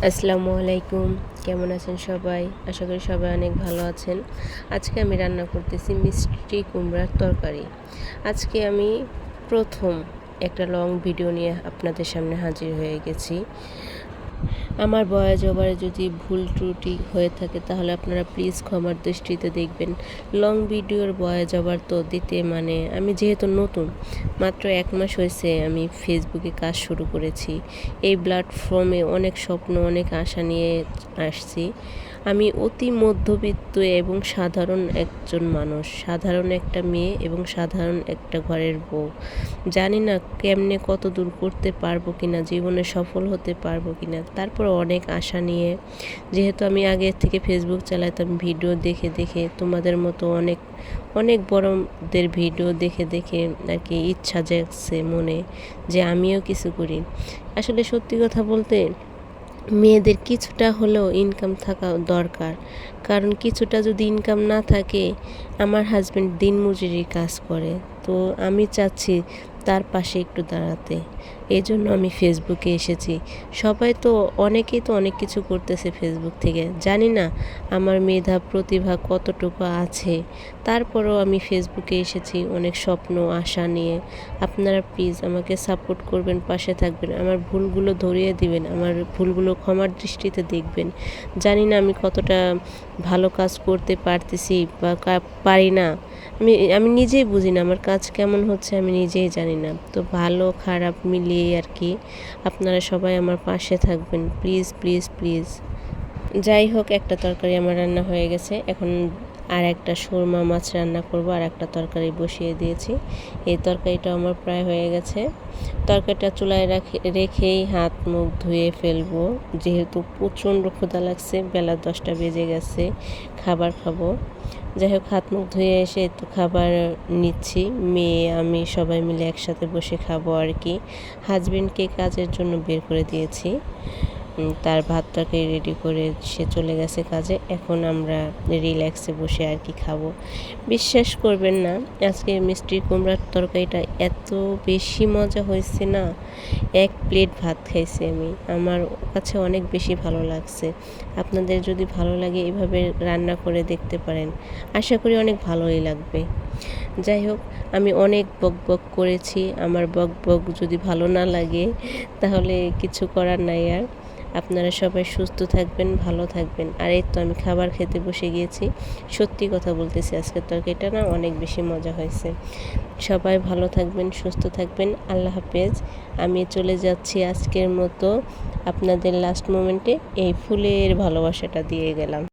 আসসালামু আলাইকুম। কেমন আছেন সবাই? আশা করি সবাই অনেক ভালো আছেন। আজকে আমি রান্না করতেছি মিষ্টি কুমড়ার তরকারি। আজকে আমি প্রথম একটা লং ভিডিও নিয়ে আপনাদের সামনে হাজির হয়ে গেছি। আমার ভয়েস ওভারে যদি ভুল ত্রুটি হয়ে থাকে তাহলে আপনারা প্লিজ ক্ষমার দৃষ্টিতে দেখবেন। লং ভিডিওর ভয়েস ওভার তো দিতে আমি যেহেতু নতুন, মাত্র 1 মাস হয়েছে আমি ফেসবুকে কাজ শুরু করেছি। এই প্ল্যাটফর্মে অনেক স্বপ্ন, অনেক আশা নিয়ে আসছি। আমি অতি মধ্যবিত্ত এবং সাধারণ একজন মানুষ, সাধারণ একটা মেয়ে এবং সাধারণ একটা ঘরের বউ। জানি না কেমনে কত দূর করতে পারবো কিনা, জীবনে সফল হতে পারবো কিনা। তারপর অনেক আশা নিয়ে, যেহেতু আমি আগে থেকে ফেসবুক চালাতাম, ভিডিও দেখে দেখে তোমাদের মতো অনেক অনেক বড়দের ভিডিও দেখে দেখে আর কি ইচ্ছা জাগছে মনে যে আমিও কিছু করি। আসলে সত্যি কথা বলতে মেয়েদের কিছুটা হলেও ইনকাম থাকা দরকার, কারণ কিছুটা যদি ইনকাম না থাকে, আমার হাজব্যান্ড দিনমজুরির কাজ করে, তো আমি চাচ্ছি তার পাশে একটু দাঁড়াতে। এই জন্য আমি ফেসবুকে এসেছি। সবাই তো অনেকেই তো অনেক কিছু করতেছে ফেসবুক থেকে, জানি না আমার মেধা প্রতিভা কতটুকু আছে। তারপরেও আমি ফেসবুকে এসেছি অনেক স্বপ্ন আশা নিয়ে। আপনারা প্লিজ আমাকে সাপোর্ট করবেন, পাশে থাকবেন, আমার ভুলগুলো ধরিয়ে দিবেন, আমার ভুলগুলো ক্ষমার দৃষ্টিতে দেখবেন। জানি না আমি কতটা ভালো কাজ করতে পারতেছি বা পারি না, আমি নিজেই বুঝি না আমার কাজ কেমন হচ্ছে, আমি নিজেই জানি না। তো ভালো খারাপ মিলিয়ে আর কি আপনারা সবাই আমার পাশে থাকবেন, প্লিজ প্লিজ প্লিজ। যাই হোক, একটা তরকারি আমার রান্না হয়ে গেছে। এখন আর একটা সুরমা মাছ রান্না করব, আর একটা তরকারি বসিয়ে দিয়েছি। এই তরকারিটা আমার প্রায় হয়ে গেছে। তরকারিটা চুলায় রেখেই হাত মুখ ধুয়ে ফেলবো, যেহেতু প্রচণ্ড ক্ষুধা লাগছে, বেলা 10টা বেজে গেছে, খাবার খাবো। যাই হোক, হাত মুখ ধুয়ে এসে একটু খাবার নিচ্ছি। মেয়ে আমি সবাই মিলে একসাথে বসে খাবো আর কি। হাজবেন্ডকে কাজের জন্য বের করে দিয়েছি, তার ভাতটাকে রেডি করে সে চলে গেছে কাজে। এখন আমরা রিল্যাক্সে বসে আর কি খাবো। বিশ্বাস করবেন না, আজকে মিষ্টি কুমড়ার তরকারিটা এত বেশি মজা হয়েছে না, 1 প্লেট ভাত খাইছি আমি। আমার কাছে অনেক বেশি ভালো লাগছে। আপনাদের যদি ভালো লাগে এভাবে রান্না করে দেখতে পারেন, আশা করি অনেক ভালোই লাগবে। যাই হোক, আমি অনেক বকবক করেছি। আমার বকবক যদি ভালো না লাগে তাহলে কিছু করার নাই আর। আপনারা সবাই সুস্থ থাকবেন, ভালো থাকবেন। আর এই তো আমি খাবার খেতে বসে গিয়েছি। সত্যি কথা বলতেছি, আজকের তরকারিটা না অনেক বেশি মজা হয়েছে। সবাই ভালো থাকবেন, সুস্থ থাকবেন। আল্লাহ হাফেজ। আমি চলে যাচ্ছি আজকের মতো। আপনাদের লাস্ট মোমেন্টে এই ফুলের ভালোবাসাটা দিয়ে গেলাম।